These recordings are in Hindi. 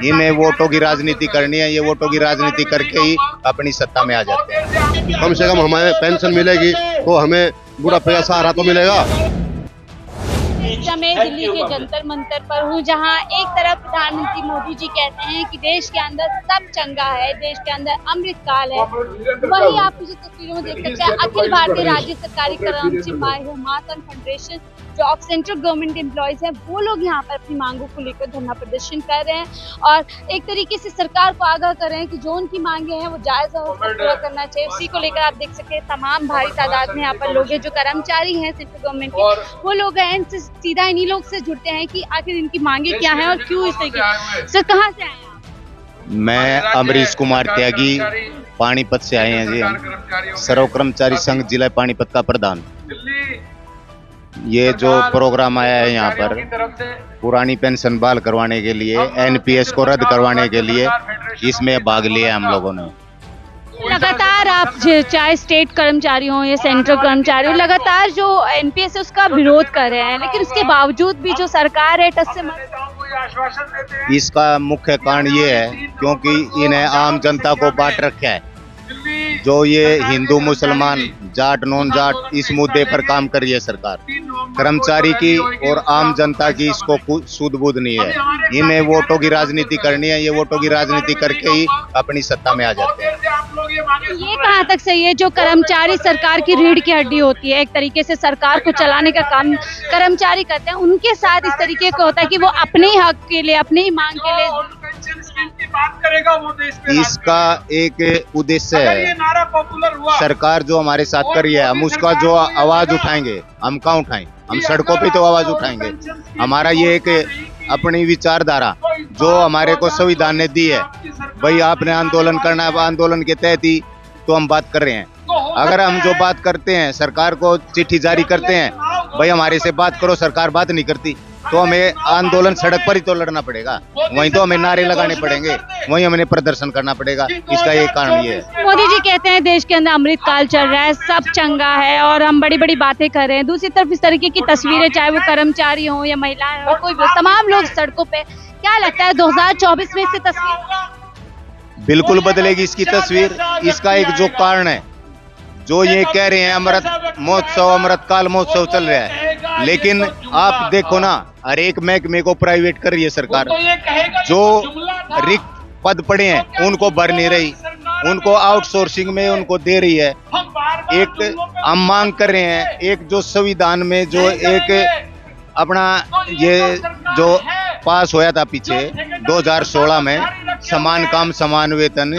इन्हें वोटों की राजनीति करनी है, ये वोटों की राजनीति करके ही अपनी सत्ता में आ जाते हैं। कम से कम हमें पेंशन मिलेगी तो हमें बुढ़ापे का सहारा तो मिलेगा। इस समय दिल्ली के जंतर मंतर पर हूँ, जहाँ एक तरफ प्रधानमंत्री मोदी जी कहते हैं कि देश के अंदर सब चंगा है, देश के अंदर अमृतकाल है। वही आप मुझे तस्वीरों में देख सकते हैं, अखिल भारतीय राज्य सरकारी कर्मचारी महासन फेडरेशन जो ऑफ सेंट्रल गवर्नमेंट एम्प्लॉयज हैं, वो लोग यहाँ पर अपनी मांगों को लेकर धरना प्रदर्शन कर रहे हैं और एक तरीके से सरकार को आगाह कर रहे हैं कि जो उनकी मांगे हैं वो जायज और पूरा करना चाहिए। उसी को लेकर आप देख सकते हैं तमाम भारी तादाद में यहाँ पर लोग हैं जो कर्मचारी हैं सेंट्रल गवर्नमेंट के, वो लोग हैं। इनसे सीधा इन्हीं लोग से जुड़ते हैं कि आखिर इनकी मांगे क्या है और क्यों इस तरीके। सर कहाँ से आए हैं? मैं अमरीश कुमार त्यागी पानीपत से आए हैं जी। हम सर्व कर्मचारी संघ जिला पानीपत का प्रधान। ये जो प्रोग्राम आया है यहाँ पर पुरानी पेंशन बहाल करवाने के लिए, एनपीएस को रद्द करवाने के लिए, इसमें भाग लिया हम लोगों ने। लगातार आप चाहे स्टेट कर्मचारी हो या सेंट्रल कर्मचारी हो, लगातार जो एनपीएस है उसका विरोध कर रहे हैं, लेकिन उसके बावजूद भी जो सरकार है टस से मत। इसका मुख्य कारण ये है क्योंकि इन्हें आम जनता को बांट रखा है। जो ये हिंदू मुसलमान जाट नॉन जाट इस मुद्दे पर काम कर रही है सरकार, कर्मचारी की और आम जनता की इसको सूद बूद नहीं है। इन्हें वोटों की राजनीति करनी है, ये वोटों की राजनीति करके ही अपनी सत्ता में आ जाते हैं। ये कहाँ तक सही है? जो कर्मचारी सरकार की रीढ़ की हड्डी होती है, एक तरीके से सरकार को चलाने का काम कर्मचारी करते हैं, उनके साथ इस तरीके का होता है कि वो अपने ही हक के लिए, अपनी ही मांग के लिए बात करेगा वो देश पे। इसका एक उद्देश्य है, सरकार जो हमारे साथ कर रही है हम उसका जो आवाज उठाएंगे। हम कहाँ उठाएं? हम सड़कों पे तो आवाज उठाएंगे। हमारा ये एक अपनी विचारधारा जो हमारे को संविधान ने दी है, भाई आपने आंदोलन करना है, आंदोलन के तहत ही तो हम बात कर रहे हैं। अगर हम जो बात करते हैं, सरकार को चिट्ठी जारी करते हैं, भाई हमारे से बात करो, सरकार बात नहीं करती, तो हमें आंदोलन सड़क पर ही तो लड़ना पड़ेगा। वहीं तो हमें नारे लगाने पड़ेंगे, वहीं हमें प्रदर्शन करना पड़ेगा। इसका एक कारण ये है। मोदी जी कहते हैं देश के अंदर अमृतकाल चल रहा है, सब चंगा है और हम बड़ी बड़ी बातें कर रहे हैं। दूसरी तरफ इस तरीके की तस्वीरें, चाहे वो कर्मचारी हो या महिलाएं हो, कोई भी, तमाम लोग सड़कों पे। क्या लगता है 2024 में इससे तस्वीर बिल्कुल बदलेगी इसकी तस्वीर। इसका एक जो कारण है, जो ये कह रहे हैं अमृत महोत्सव, अमृतकाल महोत्सव चल रहा है, लेकिन आप देखो ना, हर एक महकमे को प्राइवेट कर रही है सरकार। जो रिक्त पद पड़े हैं उनको भर नहीं रही, उनको आउटसोर्सिंग में उनको दे रही है। एक हम मांग कर रहे हैं, एक जो संविधान में जो एक अपना ये जो पास होया था पीछे 2016 में, समान काम समान वेतन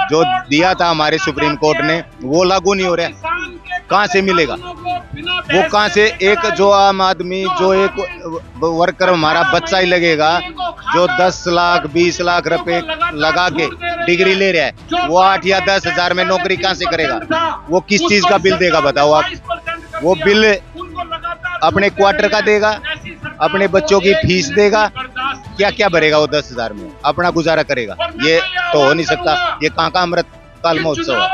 जो दिया था हमारे सुप्रीम कोर्ट ने, वो लागू नहीं हो रहा है। कहाँ से मिलेगा वो? कहाँ से? एक जो आम आदमी, जो एक वर्कर, हमारा बच्चा ही लगेगा जो 10 लाख 20 लाख रुपए लगा के डिग्री ले रहा है, वो 8 या 10 हजार में नौकरी कहाँ से करेगा? वो किस चीज का बिल देगा बताओ आप? वो बिल अपने क्वार्टर का देगा, अपने बच्चों की फीस देगा, क्या क्या भरेगा वो 10 हजार में? अपना गुजारा करेगा? ये तो हो नहीं सकता। ये कहाँ का अमृतकाल महोत्सव है?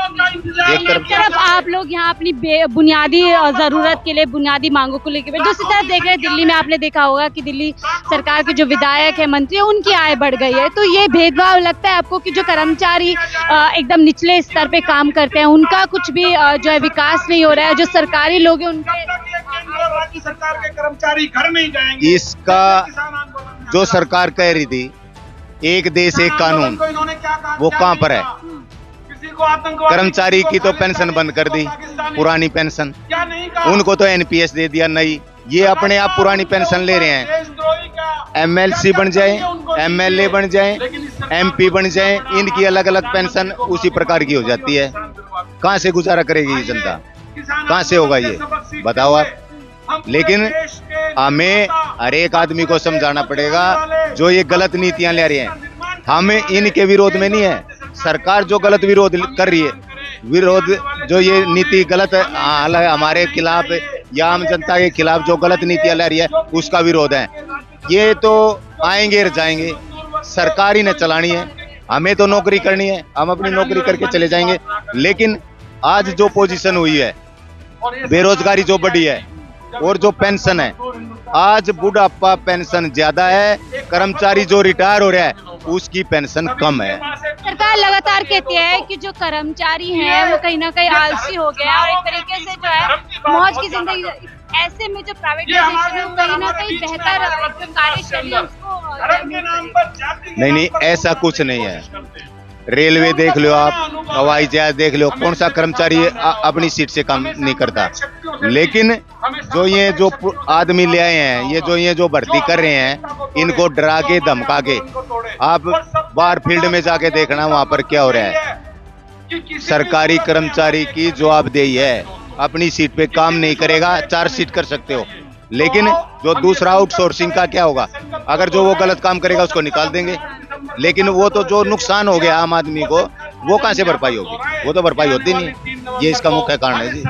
एक तरफ आप लोग यहाँ अपनी बुनियादी जरूरत के लिए, बुनियादी मांगों को लेकर, दूसरी तरफ देख रहे हैं दिल्ली में आपने देखा होगा कि दिल्ली सरकार के जो विधायक है, मंत्री है, उनकी आय बढ़ गई है। तो ये भेदभाव लगता है आपको कि जो कर्मचारी एकदम निचले स्तर पे काम करते हैं उनका कुछ भी जो है विकास नहीं हो रहा है, जो सरकारी लोग हैं उनके राज्य सरकार के कर्मचारी घर नहीं जाएंगे? इसका जो सरकार कह रही थी एक देश एक कानून, वो कहाँ पर है? कर्मचारी की तो पेंशन बंद कर दी, पुरानी पेंशन, उनको तो एनपीएस दे दिया नई। ये अपने आप पुरानी पेंशन ले रहे हैं। एमएलसी बन जाए, एमएलए बन जाए, एमपी बन जाए, इनकी अलग अलग पेंशन उसी प्रकार की हो जाती है। कहाँ से गुजारा करेगी ये जनता? कहाँ से होगा ये बताओ आप? लेकिन हमें हर एक आदमी को समझाना पड़ेगा जो ये गलत नीतियां ले रहे हैं। हम इनके विरोध में नहीं है, सरकार जो गलत विरोध कर रही है, विरोध जो ये नीति गलत है हमारे खिलाफ या आम जनता के खिलाफ जो गलत नीतियां ले रही है, उसका विरोध है। ये तो आएंगे जाएंगे, सरकार ही ने चलानी है, हमें तो नौकरी करनी है, हम अपनी नौकरी करके चले जाएंगे। लेकिन आज जो पोजीशन हुई है, बेरोजगारी जो बढ़ी है और जो पेंशन है, आज बुढ़ापा पेंशन ज्यादा है, कर्मचारी जो रिटायर हो रहा है उसकी पेंशन कम है। सरकार लगातार कहती है कि जो कर्मचारी हैं वो कहीं ना कहीं आलसी हो गया और एक तरीके से जो है मौज की जिंदगी, ऐसे में जो प्राइवेटाइजेशन है वो कहीं ना कहीं बेहतर जो कार्यशैली है उसको नहीं, ऐसा कुछ नहीं है। रेलवे देख लो आप, हवाई जहाज देख लो, कौन सा कर्मचारी अपनी सीट से काम नहीं करता। लेकिन जो आदमी ले आए हैं, ये जो भर्ती कर रहे हैं, इनको डरा के धमका के, आप बाहर फील्ड में जाके देखना वहां पर क्या हो रहा है। सरकारी कर्मचारी की जवाबदेही है, अपनी सीट पे काम नहीं करेगा, 4 सीट कर सकते हो, लेकिन जो दूसरा आउटसोर्सिंग का क्या होगा, अगर जो वो गलत काम करेगा उसको निकाल देंगे। लेकिन वो तो जो नुकसान हो गया आम आदमी को, वो कहां से भरपाई होगी? वो तो भरपाई होती नहीं। ये इसका मुख्य कारण है जी।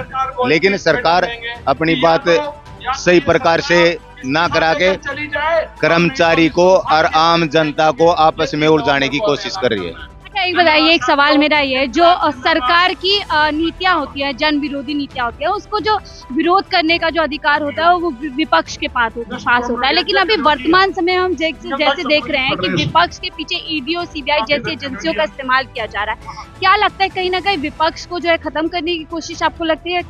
लेकिन सरकार अपनी बात सही प्रकार से ना करा के कर्मचारी को और आम जनता को आपस में उलझाने की कोशिश कर रही है। अच्छा, एक बताइए, एक सवाल मेरा ये है, जो सरकार की नीतियां होती है, जन विरोधी नीतियां होती है, उसको जो विरोध करने का जो अधिकार होता है वो विपक्ष के पास होता है। लेकिन अभी वर्तमान समय हम जैसे देख रहे हैं कि विपक्ष के पीछे ईडी और सीबीआई जैसी एजेंसियों का इस्तेमाल किया जा रहा है। क्या लगता है कहीं ना कहीं विपक्ष को जो है खत्म करने की कोशिश आपको लगती है?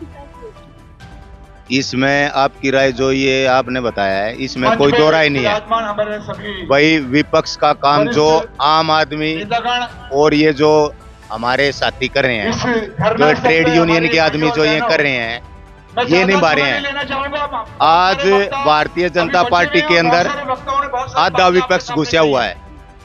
इसमें आपकी राय जो ये आपने बताया है, इसमें कोई दो राय नहीं है। भाई विपक्ष का काम जो आम आदमी और ये जो हमारे साथी कर रहे हैं, जो ट्रेड यूनियन के आदमी जो ये कर रहे हैं, ये नहीं पा रहे हैं। आज भारतीय जनता पार्टी के अंदर आधा विपक्ष घुसा हुआ है।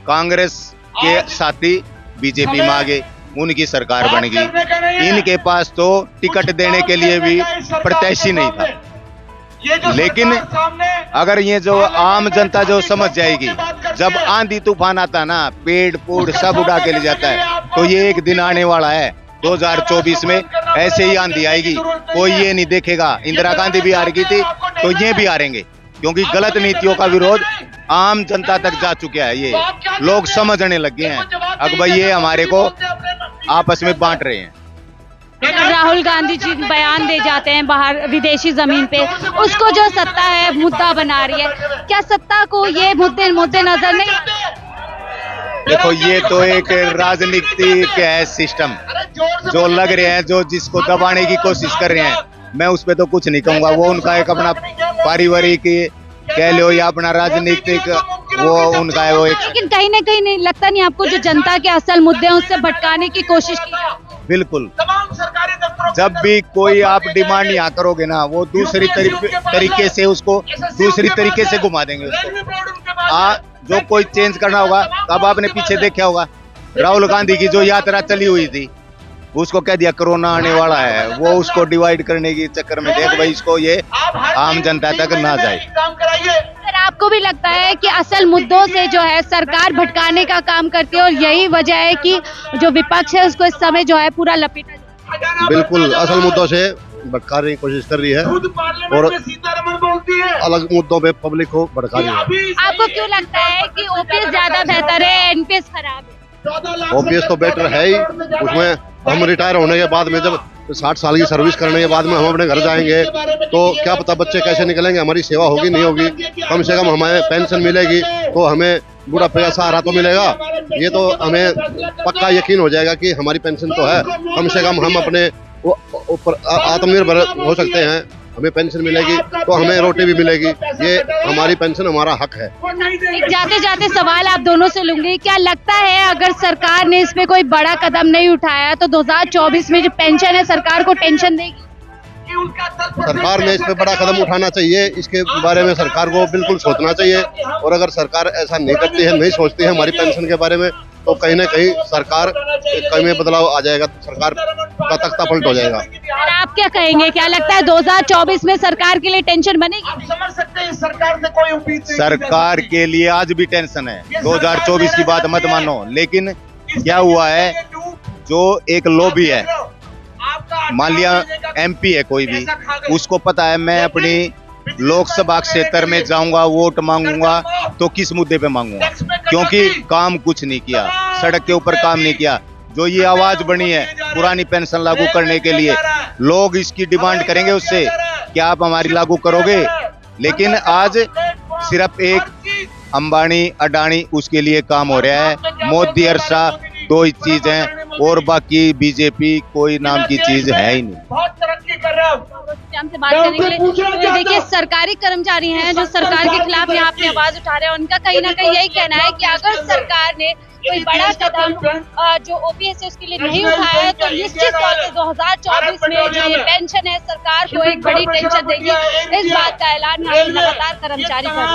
कांग्रेस के साथी बीजेपी में आ गए, उनकी सरकार बन गई। इनके पास तो टिकट देने के लिए भी प्रत्याशी नहीं था। लेकिन अगर ये जो आम जनता जो समझ जाएगी, जब आंधी तूफान आता ना, पेड़ पूड़ सब उड़ा के ले जाता है, तो ये एक दिन आने वाला है 2024 में ऐसे ही आंधी आएगी। कोई ये नहीं देखेगा, इंदिरा गांधी भी हार गई थी तो ये भी हारेंगे, क्योंकि गलत नीतियों का विरोध आम जनता तक जा चुका है। ये लोग समझने लग गए हैं। अब भाई ये हमारे को आपस में बांट रहे हैं। राहुल गांधी जी बयान दे जाते हैं बाहर विदेशी जमीन पे, उसको जो सत्ता है मुद्दा बना रही है। क्या सत्ता को ये मुद्दे नजर नहीं? देखो, ये तो एक राजनीतिक है सिस्टम जो लग रहे हैं, जो जिसको दबाने की कोशिश कर रहे हैं। मैं उस पर तो कुछ नहीं कहूंगा, वो उनका एक अपना पारिवारिक कह लो या अपना राजनीतिक वो उनका है, वो एक। लेकिन कहीं ना कहीं नहीं लगता नहीं आपको जो जनता के असल मुद्दे हैं उससे भटकाने की कोशिश की? बिल्कुल। जब भी कोई आप डिमांड यहाँ करोगे ना, वो दूसरी तरीके से उसको दूसरी तरीके से घुमा देंगे उसको। जो कोई चेंज करना होगा, अब आपने पीछे देखा होगा राहुल गांधी की जो यात्रा चली हुई थी, उसको कह दिया कोरोना आने वाला है, वो उसको डिवाइड करने के चक्कर में देख भाई इसको ये आम जनता तक ना जाए। सर, आपको भी लगता है कि असल मुद्दों से जो है सरकार भटकाने का काम करती है और यही वजह है कि जो विपक्ष है उसको इस समय जो है पूरा लपेटा? बिल्कुल, असल मुद्दों से भटकाने की कोशिश कर रही है और अलग मुद्दों पे पब्लिक को भटका रही है। आपको क्यों लगता है कि ओपीएस ज्यादा बेहतर है, एनपीएस खराब है? ओपीएस तो बेटर है ही। उसमें हम रिटायर होने के बाद में, जब 60 साल की सर्विस करने के बाद में हम अपने घर जाएंगे तो क्या पता बच्चे कैसे निकलेंगे, हमारी सेवा होगी नहीं होगी। कम से कम हमें पेंशन मिलेगी तो हमें बुढ़ापे का सहारा तो मिलेगा। ये तो हमें पक्का यकीन हो जाएगा कि हमारी पेंशन तो है। कम से कम हम अपने ऊपर आत्मनिर्भर हो सकते हैं, हमें पेंशन मिलेगी तो हमें रोटी भी मिलेगी। ये हमारी पेंशन हमारा हक है। जाते जाते सवाल आप दोनों से लूंगी, क्या लगता है अगर सरकार ने इस पे कोई बड़ा कदम नहीं उठाया तो 2024 में जो पेंशन है सरकार को टेंशन देगी? सरकार ने इस पे बड़ा कदम उठाना चाहिए, इसके बारे में सरकार को बिल्कुल सोचना चाहिए। और अगर सरकार ऐसा नहीं करती है, नहीं सोचती है हमारी पेंशन के बारे में, तो कहीं ना कहीं सरकार में बदलाव आ जाएगा, सरकार का तख्ता पलट हो जाएगा। और आप क्या कहेंगे, क्या लगता है 2024 में सरकार के लिए टेंशन बनेगी? आप समझ सकते हैं सरकार से कोई उम्मीद नहीं। सरकार के लिए आज भी टेंशन है, 2024 की बात मत मानो। लेकिन क्या हुआ है, जो एक लॉबी है, मान लिया एमपी है कोई भी, उसको पता है मैं अपनी लोकसभा क्षेत्र में जाऊंगा, वोट मांगूंगा तो किस मुद्दे पे मांगूंगा, क्योंकि काम कुछ नहीं किया, सड़क के ऊपर काम नहीं किया। जो ये आवाज बनी है पुरानी पेंशन लागू करने के लिए, लोग इसकी डिमांड करेंगे उससे, क्या आप हमारी लागू करोगे? लेकिन आज सिर्फ एक अंबानी अडानी उसके लिए काम हो रहा है। मोदी और शाह दो ही चीज हैं और बाकी बीजेपी कोई नाम की चीज है ही नहीं। बहुत तरक्की कर रहा हूँ। से बात करने के लिए तो देखिए सरकारी कर्मचारी हैं जो सरकार के खिलाफ यहाँ पे आवाज उठा रहे हैं, उनका कहीं ना कहीं यही कहना है कि अगर सरकार ने कोई बड़ा कदम जो ओपीएस है उसके लिए नहीं उठाया है तो निश्चित तौर से 2024 में जो ये पेंशन है सरकार को एक बड़ी टेंशन देगी। इस बात का ऐलान यहाँ पे लगातार कर्मचारी कर रहे हैं।